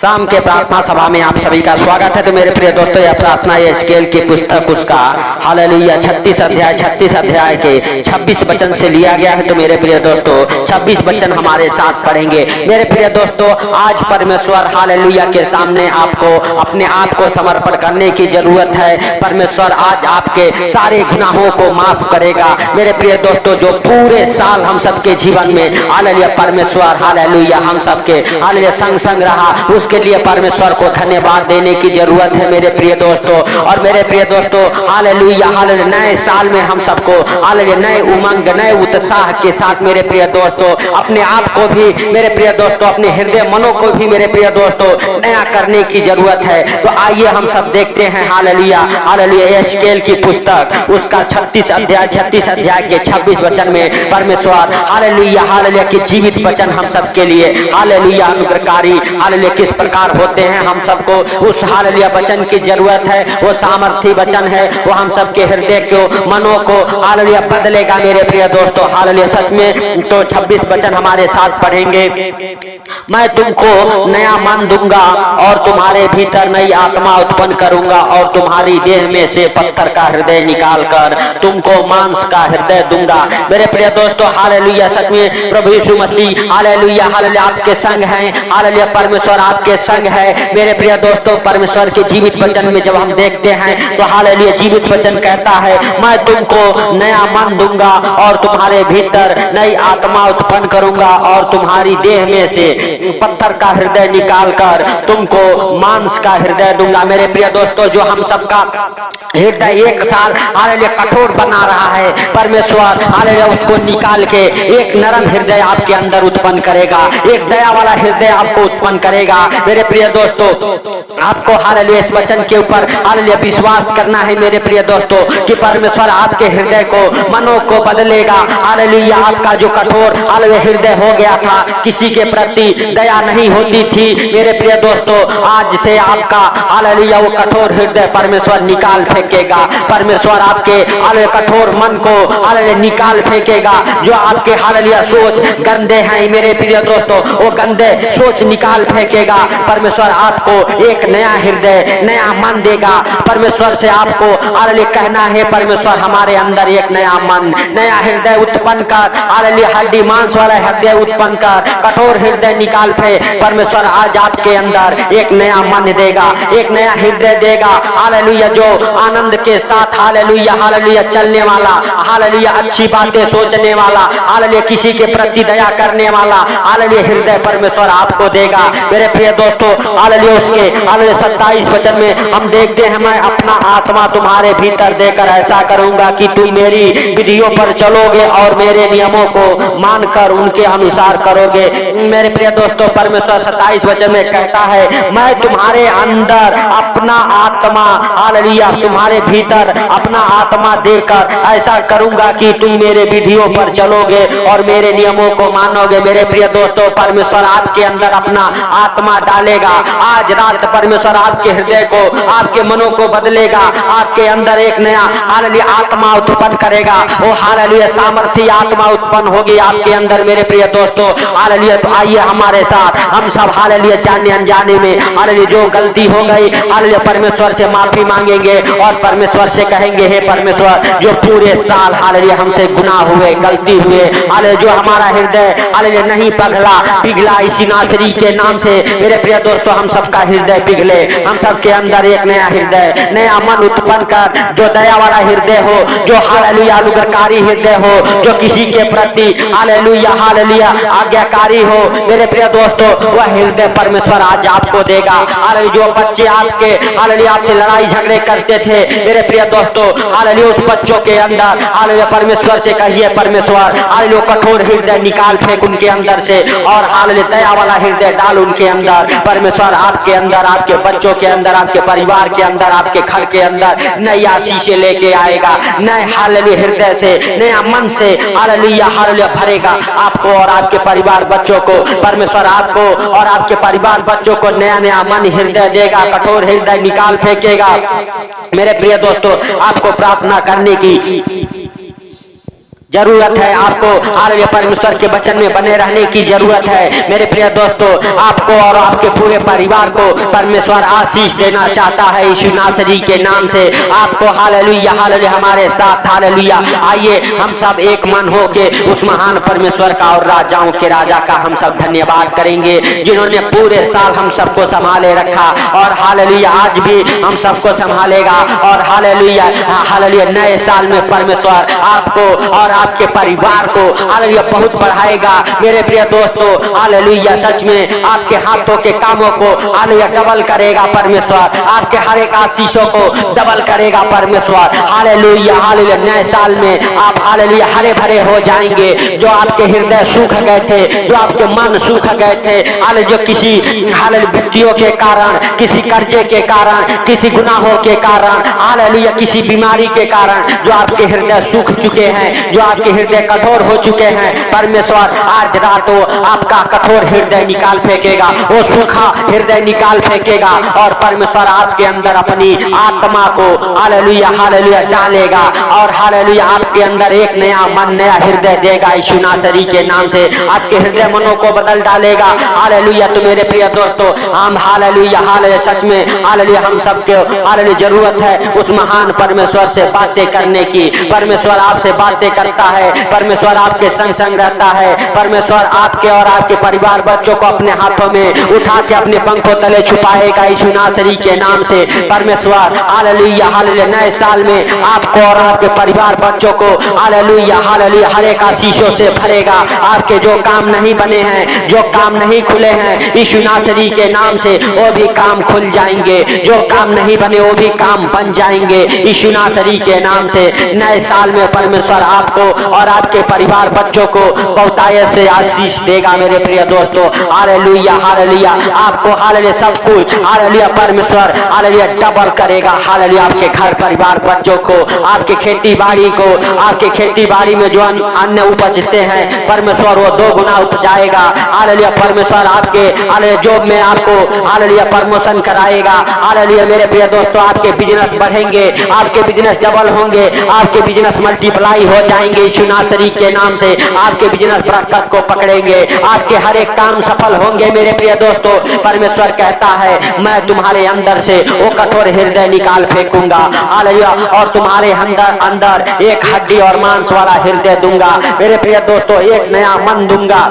शाम के प्रार्थना सभा में आप सभी का स्वागत है। तो मेरे प्रिय दोस्तों, यह प्रार्थना एजकेल की पुस्तक उसका हालेलुया 36 अध्याय के 26 वचन से लिया गया है। तो मेरे प्रिय दोस्तों 26 वचन हमारे साथ पढ़ेंगे। मेरे प्रिय दोस्तों, आज परमेश्वर हालेलुया के सामने आपको अपने आप को समर्पण करने की जरूरत है। परमेश्वर आज आपके सारे गुनाहों को माफ करेगा। मेरे प्रिय दोस्तों, जो पूरे साल हम सबके जीवन में हालेलुया परमेश्वर हालेलुया हम सबके हालेलुया संग रहा, उसके लिए परमेश्वर को धन्यवाद देने की जरूरत है मेरे प्रिय दोस्तों। और मेरे प्रिय दोस्तों हालेलुया हालेलुया नए साल में हम सबको हालेलुया नए उमंग नए उत्साह के साथ मेरे प्रिय दोस्तों अपने आप को भी मेरे प्रिय दोस्तों अपने हृदय मनों को भी मेरे प्रिय दोस्तों नया करने की जरूरत है। तो आइए हम सब देखते हैं हालेलुया हालेलुया एजकेल की पुस्तक उसका 36 अध्याय के 26 वचन में परमेश्वर हालेलुया हालेलुया के जीवित वचन हम सबके लिए हालेलुया अनुग्रहकारी हालेलुया किस प्रकार होते हैं। हम सबको उस हालेलुया वचन की जरूरत है। वो सामर्थी वचन है, वो हम सबके हृदय को मनों को हालेलुया बदलेगा मेरे प्रिय दोस्तों हालेलुया सच में। तो 26 वचन हमारे साथ पढ़ेंगे। मैं तुमको नया मन दूंगा और तुम्हारे भीतर नई आत्मा उत्पन्न करूंगा और तुम्हारी देह में से पत्थर का हृदय निकाल कर तुमको मांस का हृदय दूंगा। मेरे प्रिय दोस्तों हालेलुया सच में प्रभु यीशु मसीह हालेलुया हालेलुया आपके संग हैं। हालेलुया परमेश्वर आपके संग है। मेरे प्रिय दोस्तों परमेश्वर के जीवित वचन में जब हम देखते हैं तो हालेलुया जीवित वचन कहता है मैं तुमको नया मन दूंगा और तुम्हारे भीतर नई आत्मा उत्पन्न करूंगा और तुम्हारी देह में से पत्थर का हृदय निकालकर तुमको मांस का हृदय दूंगा। मेरे प्रिय दोस्तों जो हम सबका हृदय एक साल हालेलुया कठोर बना रहा है, परमेश्वर हालेलुया उसको निकाल के एक नरम हृदय आपके अंदर उत्पन्न करेगा, एक दया वाला हृदय आपको उत्पन्न करेगा। मेरे प्रिय दोस्तों आपको हालेलुया इस वचन के ऊपर हालेलुया विश्वास करना है मेरे प्रिय दोस्तों कि परमेश्वर आपके हृदय को मनों को बदलेगा। हालेलुया आपका जो कठोर हालेलुया हृदय हो गया था, किसी के प्रति दया नहीं होती थी, मेरे प्रिय दोस्तों आज से आपका हालेलुया वो कठोर हृदय परमेश्वर निकाल फेंकेगा। परमेश्वर आपके हालेलुया कठोर मन को हालेलुया निकाल फेंकेगा। जो आपके हालेलुया सोच गंदे हैं मेरे प्रिय दोस्तों वो गंदे सोच निकाल फेंकेगा। परमेश्वर आपको एक नया हृदय नया मन देगा। परमेश्वर से आपको हालेलुया कहना है परमेश्वर हमारे अंदर एक नया मन नया हृदय उत्पन्न कर, हालेलुया हड्डी मांस वाला हृदय उत्पन्न कर, कठोर हृदय निकाल फे। परमेश्वर आज आपके अंदर एक नया मन देगा, एक नया हृदय देगा। हालेलुया जो आनंद के साथ हालेलुया हालेलुया चलने वाला, हालेलुया अच्छी बातें सोचने वाला, हालेलुया किसी के प्रति दया करने वाला हालेलुया हृदय परमेश्वर आपको देगा। मेरे प्रिय दोस्तों हालेलुया उसके हालेलुया 27 वचन में हम देखते हैं मैं अपना आत्मा तुम्हारे भीतर देकर ऐसा करूंगा कि तुम मेरी विधियों पर चलोगे और मेरे नियमों को मानकर उनके अनुसार करोगे। मेरे प्रिय दोस्तों परमेश्वर 27 वचन में कहता है मैं तुम्हारे अंदर अपना आत्मा हालेलुया तुम्हारे भीतर अपना आत्मा देकर ऐसा करूंगा कि तुम मेरे विधियों पर चलोगे और मेरे नियमों को मानोगे। मेरे प्रिय दोस्तों परमेश्वर आपके अंदर अपना आत्मा डालेगा। आज रात परमेश्वर आपके हृदय को आपके मनों को बदलेगा, आपके अंदर एक नया हालेलुया आत्मा उत्पन्न करेगा। वो हालेलुया सामर्थी आत्मा उत्पन्न होगी आपके अंदर मेरे प्रिय दोस्तों हालेलुया। तो आइए हमारे साथ हम सब हालेलुया जाने अनजाने में हालेलुया जो गलती हो गई हालेलुया परमेश्वर से माफी मांगेंगे और परमेश्वर से कहेंगे हे परमेश्वर जो पूरे साल हालेलुया हमसे गुनाह हुए गलती हुए हालेलुया जो हमारा हृदय हालेलुया नहीं पिघला इसी नासरी के नाम से मेरे प्रिय दोस्तों हम सबका हृदय पिघले, हम सबके अंदर एक नया हृदय नया मन उत्पन्न कर, जो दया वाला हृदय हो, जो हालेलुया अनुग्रहकारी हृदय हो, जो किसी के प्रति हालेलुया हालेलुया आज्ञाकारी हो। मेरे प्रिय दोस्तों वह हृदय परमेश्वर आज आपको देगा। हालेलुया जो बच्चे आपके हालेलुया आपसे लड़ाई झगड़े करते थे मेरे प्रिय दोस्तों हालेलुया उस बच्चों के अंदर हालेलुया परमेश्वर से कहिए परमेश्वर हालेलुया कठोर हृदय निकाल फेंक उनके अंदर से और हालेलुया दया वाला हृदय डाल उनके अंदर। परमेश्वर आपके अंदर आपके बच्चों के अंदर आपके परिवार के अंदर आपके घर के अंदर नई आशीषें लेके आएगा, नए हालेलुया हृदय से नया मन से हालेलुया हालेलुया भरेगा आपको और आपके परिवार बच्चों को। परमेश्वर आपको और आपके परिवार बच्चों को नया नया मन हृदय देगा, कठोर हृदय निकाल फेंकेगा। मेरे प्रिय दोस्तों आपको प्रार्थना करने की जरूरत है आपको हालेलुया परमेश्वर के वचन में बने रहने की जरूरत है। मेरे प्रिय दोस्तों, आपको और आपके पूरे परिवार को परमेश्वर आशीष देना चाहता है यीशु नासरी के नाम से। आपको हालेलुया हालेलुया हमारे साथ हालेलुया आइए हम सब एक मन हो के उस महान परमेश्वर का और राजाओं के राजा का हम सब धन्यवाद करेंगे, जिन्होंने पूरे साल हम सबको संभाले रखा और हालेलुया आज भी हम सबको संभालेगा। और हालेलुया हालेलुया नए साल में परमेश्वर आपको और आपके परिवार को हालेलुया बहुत बढ़ाएगा। मेरे प्रिय दोस्तों, हालेलुया सच में आपके हाथों के कामों को हालेलुया डबल करेगा परमेश्वर, आपके हर एक आशीषों को डबल करेगा परमेश्वर। हालेलुया हालेलुया नए साल में आप हालेलुया हरे भरे हो जाएंगे। जो आपके हृदय सूख गए थे, जो आपके मन सूख गए थे, हालेलुया जो किसी हालेलुया विपत्तियों के कारण, किसी कर्जे के कारण, किसी गुनाहों के कारण, हालेलुया किसी बीमारी के कारण जो आपके हृदय सूख चुके हैं, जो आपके हृदय कठोर हो चुके हैं, परमेश्वर आज रात वो आपका कठोर हृदय निकाल फेंकेगा, वो सूखा हृदय निकाल फेंकेगा और परमेश्वर आपके अंदर अपनी आत्मा को हालेलुया हालेलुया डालेगा और हालेलुया आपके अंदर एक नया मन, नया हृदय देगा यीशु नासरी के नाम से। आपके हृदय मनों को बदल डालेगा। हालेलुया। तो मेरे प्रिय दोस्तों, हम हालेलुया हालेलुया सच में हालेलुया हम सबके हालेलुया जरूरत है उस महान परमेश्वर से बातें करने की। परमेश्वर आपसे बातें करता है, परमेश्वर आपके संग संग रहता है, परमेश्वर आपके और आपके परिवार बच्चों को अपने हाथों में उठा के अपने पंखों तले छुपाएगा यीशु नासरी के नाम से। परमेश्वर हालेलुया हालेलुया नए साल में आपको और आपके परिवार बच्चों को हालेलुया हालेलुया हर एक आशीषों से भरेगा। आपके जो काम नहीं बने हैं, जो काम नहीं खुले हैं, यीशु नासरी के नाम से वो भी काम खुल जाएंगे। जो काम नहीं बने वो भी काम बन जाएंगे यीशु नासरी के नाम से। नए साल में परमेश्वर आपको और आपके परिवार बच्चों को बहुतायत से आशीष देगा। मेरे प्रिय दोस्तों, हालेलुया हालेलुया आपको हालेलुया सब कुछ हालेलुया परमेश्वर हालेलुया डबल करेगा। हालेलुया आपके घर परिवार बच्चों को, आपके खेती बाड़ी को, आपके खेती बाड़ी में जो अन्न उपजते हैं परमेश्वर वो 2 गुना उपजाएगा। हालेलुया परमेश्वर आपके हालेलुया जॉब में आपको हालेलुया प्रमोशन कराएगा। हालेलुया मेरे प्रिय दोस्तों, आपके बिजनेस बढ़ेंगे, आपके बिजनेस डबल होंगे, आपके बिजनेस मल्टीप्लाई हो जाएंगे यीशु नासरी के नाम से। आपके बिजनेस बरकत को पकड़ेंगे, आपके हर एक काम सफल होंगे। मेरे प्रिय दोस्तों, परमेश्वर कहता है मैं तुम्हारे अंदर से वो कठोर हृदय निकाल फेंकूंगा हालेलुया और तुम्हारे अंदर अंदर एक हड्डी और मांस वाला हृदय दूंगा। मेरे प्रिय दोस्तों, एक नया मन दूंगा।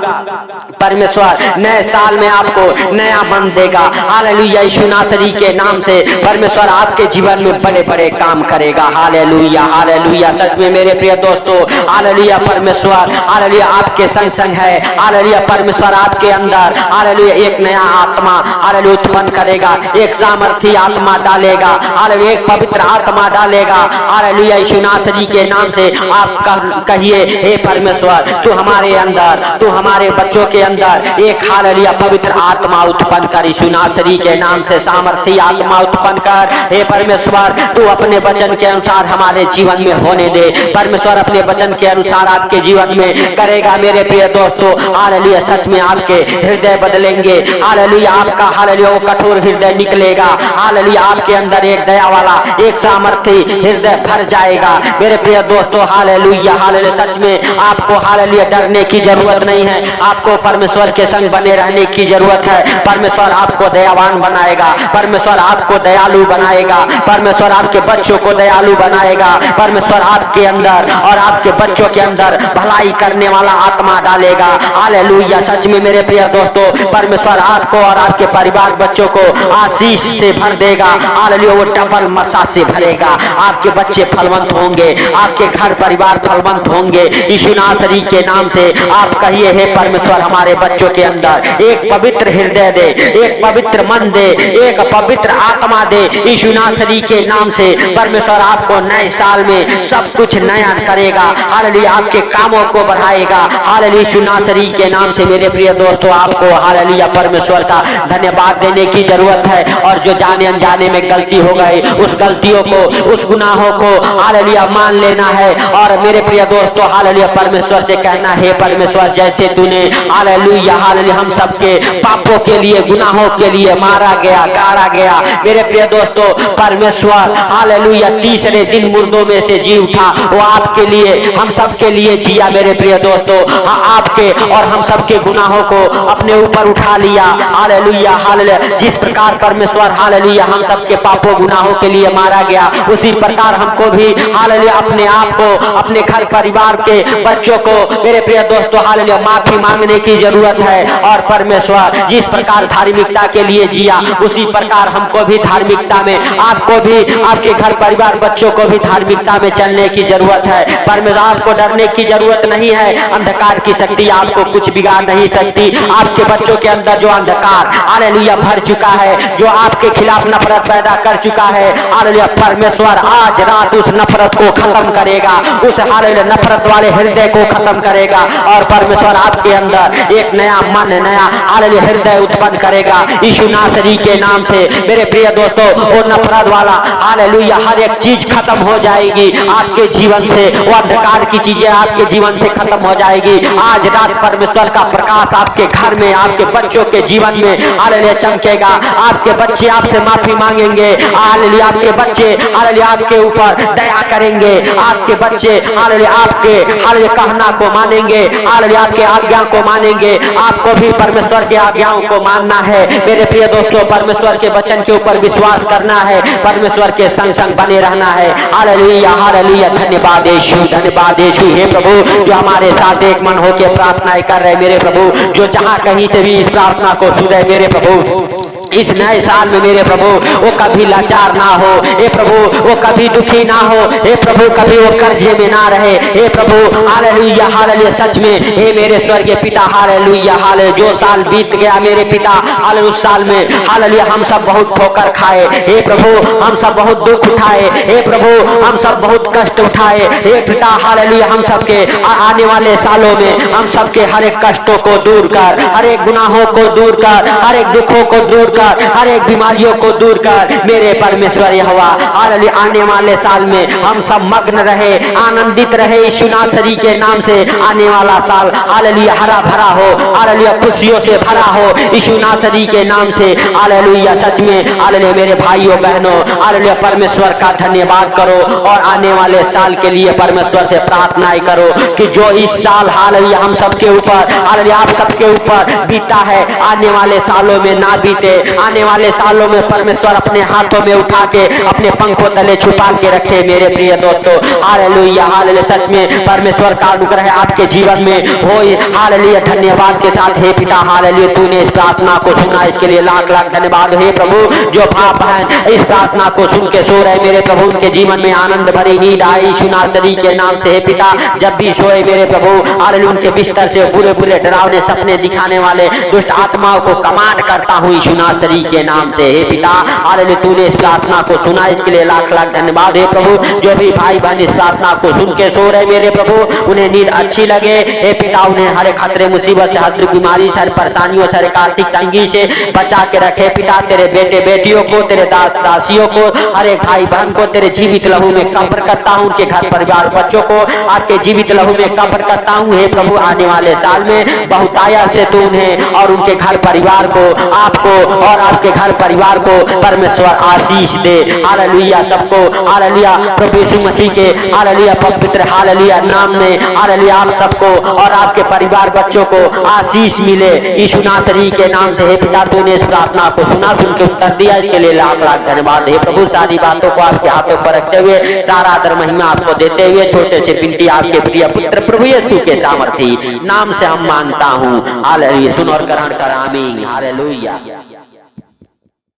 परमेश्वर नए साल में आपको नया मन देगा। हालेलुया यीशु नासरी के नाम से परमेश्वर आपके जीवन में बड़े बड़े काम करेगा। हालेलुया हालेलुया सच में मेरे प्रिय दोस्तों, हालेलुया परमेश्वर हालेलुया आपके संग संग है। हालेलुया परमेश्वर आपके अंदर हालेलुया एक नया आत्मा हालेलुया उत्पन्न करेगा, एक सामर्थी आत्मा डालेगा, हालेलुया एक पवित्र आत्मा डालेगा। हालेलुया यीशु नासरी के नाम से आप कहिए हे परमेश्वर तू हमारे अंदर, तू हमारे बच्चों के अंदर एक हालेलुया पवित्र आत्मा उत्पन्न कर यीशु नासरी के नाम से, सामर्थी आत्मा उत्पन्न कर। हे परमेश्वर तू अपने वचन के अनुसार हमारे जीवन में होने दे। परमेश्वर अपने वचन के अनुसार आपके जीवन में करेगा। मेरे प्रिय दोस्तों, हालेलुया सच में आपके हृदय बदलेंगे। हालेलुया आपका हालेलुया वो कठोर हृदय निकलेगा। हालेलुया आपके अंदर एक दया वाला, एक सामर्थी हृदय भर जाएगा। मेरे प्रिय दोस्तों, हालेलुया हालेलुया सच में आपको हालेलुया डरने की जरूरत नहीं है। आपको परमेश्वर के संग बने रहने की जरूरत है। परमेश्वर आपको दयावान बनाएगा, परमेश्वर आपको दयालु बनाएगा, परमेश्वर आपके बच्चों को दयालु बनाएगा। परमेश्वर आपके अंदर और आपके बच्चों के अंदर भलाई करने वाला आत्मा डालेगा। हालेलुया सच में मेरे प्रिय दोस्तों, परमेश्वर आपको और आपके परिवार बच्चों को आशीष से भर देगा। हालेलुया वो डबल मसा से भरेगा। आपके बच्चे फलवंत होंगे, आपके घर परिवार फलवंत होंगे यीशु नासरी के नाम से। आप कहिए हे परमेश्वर हमारे बच्चों के अंदर एक पवित्र हृदय दे, एक पवित्र मन दे, एक पवित्र आत्मा दे यीशु नासरी के नाम से। परमेश्वर आपको नए साल में सब कुछ नया करेगा। हालेलुया आपके कामों को बढ़ाएगा। हालेलुया यीशु नासरी के नाम से। मेरे प्रिय दोस्तों, आपको हालेलुया परमेश्वर का धन्यवाद देने की जरूरत है और जो जाने अनजाने में गलती हो गई उस गलतियों को, उस गुनाहों को हालेलुया मान लेना है। और मेरे प्रिय दोस्तों, हालेलुया परमेश्वर से कहना है परमेश्वर जैसे तूने हालेलुया हालेलुया हम सबके पापों के लिए, गुनाहों के लिए मारा गया, गाड़ा गया। मेरे प्रिय दोस्तों, परमेश्वर हालेलुया तीसरे दिन मुर्दों में से जी उठा। वो आपके लिए हम सब के लिए जिया मेरे प्रिय दोस्तों, आपके और हम सब के गुनाहों को अपने ऊपर उठा लिया। Hallelujah hallelujah. जिस प्रकार परमेश्वर हालेलुया हम सब के पापों गुनाहों के लिए मारा गया, उसी प्रकार हमको भी हालेलुया अपने आप को, अपने घर परिवार के बच्चों को मेरे प्रिय दोस्तों हालेलुया माफी मांगने की जरूरत है। और परमेश्वर जिस प्रकार धार्मिकता के लिए जिया, उसी प्रकार हमको भी धार्मिकता में, आपको भी, आपके घर परिवार बच्चों को भी धार्मिकता में चलने की जरूरत है। परमेश्वर आपको डरने की जरूरत नहीं है। अंधकार की शक्ति आपको कुछ बिगाड़ नहीं सकती। आपके बच्चों के अंदर जो अंधकार हालेलुया भर चुका है, जो आपके खिलाफ नफरत पैदा कर चुका है, हालेलुया परमेश्वर आज रात उस नफरत को खत्म करेगा, उस हालेलुया नफरत वाले हृदय को खत्म करेगा। और परमेश्वर आपके अंदर एक नया मन, नया हालेलुया हृदय उत्पन्न करेगा यीशु नासरी के नाम से। मेरे प्रिय दोस्तों, वो नफरत वाला हालेलुया हर एक चीज खत्म हो जाएगी आपके जीवन से। वो अंधकार की चीजें आपके जीवन से खत्म हो जाएगी। आज रात परमेश्वर का प्रकाश आपके घर में, आपके बच्चों के जीवन में हालेलुया चमकेगा। आपके बच्चे आपसे माफी मांगेंगे, हालेलुया आपके बच्चे हालेलुया आपके ऊपर दया करेंगे, आपके बच्चे हालेलुया आपके हालेलुया कहना को मानेंगे, हालेलुया आपके आज्ञा को मानेंगे। आपको भी परमेश्वर के आज्ञाओं को मानना है मेरे प्रिय दोस्तों। परमेश्वर के वचन के ऊपर विश्वास करना है, परमेश्वर के संग संग बने रहना है। Hallelujah hallelujah. धन्यवाद यीशु, धन्यवाद यीशु। हे प्रभु, जो हमारे साथ एक मन होकर प्रार्थनाएं कर रहे मेरे प्रभु, जो जहां कहीं से भी इस प्रार्थना को सुन रहे मेरे प्रभु, इस नए साल में मेरे प्रभु वो कभी लाचार ना हो, हे प्रभु वो कभी दुखी ना हो, हे प्रभु कभी वो कर्जे में ना रहे, हे प्रभु हालेलुया हालेलुया। सच में हे मेरे स्वर्गीय पिता हालेलुया हालेलुया, जो साल बीत गया मेरे पिता हालेलुया, उस साल में हालेलुया हम सब बहुत ठोकर खाए, हे प्रभु हम सब बहुत दुख उठाए, हे प्रभु हम सब बहुत कष्ट उठाए, हे पिता हालेलुया। हम सबके आने वाले सालों में हम सबके हर एक कष्टों को दूर कर, हर एक गुनाहों को दूर कर, हर एक दुखों को दूर कर, हर एक बीमारियों को दूर कर मेरे परमेश्वर यहोवा। हालेलुया आने वाले साल में हम सब मग्न रहे, आनंदित रहे यीशु नासरी के नाम से। आने वाला साल हालेलुया हरा भरा हो, हालेलुया खुशियों से भरा हो यीशु नासरी के नाम से। हालेलुया सच में हालेलुया मेरे भाइयों बहनों हालेलुया परमेश्वर का धन्यवाद करो और आने वाले साल के लिए परमेश्वर से प्रार्थनाएं करो कि जो इस साल हालेलुया हम सबके ऊपर हालेलुया आप सबके ऊपर बीता है, आने वाले सालों में ना बीते। आने वाले सालों में परमेश्वर अपने हाथों में उठा के अपने पंखों तले छुपा के रखे मेरे प्रिय दोस्तों। Hallelujah hallelujah. सच में परमेश्वर का अनुग्रह आपके जीवन में हो। हालेलुया धन्यवाद के साथ हे पिता हालेलुया तूने इस प्रार्थना को सुना, इसके लिए लाख लाख धन्यवाद। हे प्रभु जो भाई बहन इस प्रार्थना को सुन के सो रहे मेरे प्रभु, उनके जीवन में आनंद भरी नींद आई यीशु नासरी के नाम से। हे पिता जब भी सोए मेरे प्रभु हालेलुया उनके बिस्तर से बुरे बुरे डरावने सपने दिखाने वाले दुष्ट आत्माओं को कमांड करता हूँ यीशु नासरी के नाम से। हे पिता हालेलुया तूने इस प्रार्थना को सुना, इसके लिए लाख लाख धन्यवाद। हे प्रभु जो भी भाई बहन इस प्रार्थना को सुन के सो रहे मेरे प्रभु, उन्हें नींद अच्छी लगे। हे पिता उन्हें हर खतरे मुसीबत से, हर बीमारी से, हर परेशानियों से, हर आर्थिक तंगी से बचा के रखे। पिता तेरे बेटे बेटियों को, तेरे दास दासियों को, हर एक भाई बहन को तेरे जीवित लहू में कब्र करता हूँ। उनके घर परिवार बच्चों को आपके जीवित लहू में कब्र करता हूँ। हे प्रभु आने वाले साल में बहुतायत से तू उन्हें और उनके घर परिवार को, आपको और आपके घर परिवार को परमेश्वर आशीष दे। हालेलुया सबको हालेलुया प्रभु यीशु मसीह के हालेलुया पवित्र हालेलुया नाम में हालेलुया आप सबको और आपके परिवार बच्चों को आशीष मिले यीशु नासरी के नाम से। हे पिता तूने इस प्रार्थना को सुना, सुन के उत्तर दिया, इसके लिए लाख लाख धन्यवाद। हे प्रभु सारी बातों को आपके हाथों पर रखते हुए सारा आदर महिमा आपको देते हुए छोटे से बिनती आपके प्रिय पुत्र प्रभु यीशु के सामर्थी नाम से हम मानता हूँ। हालेलुया सुन और ग्रहण कर, आमीन। हालेलुया।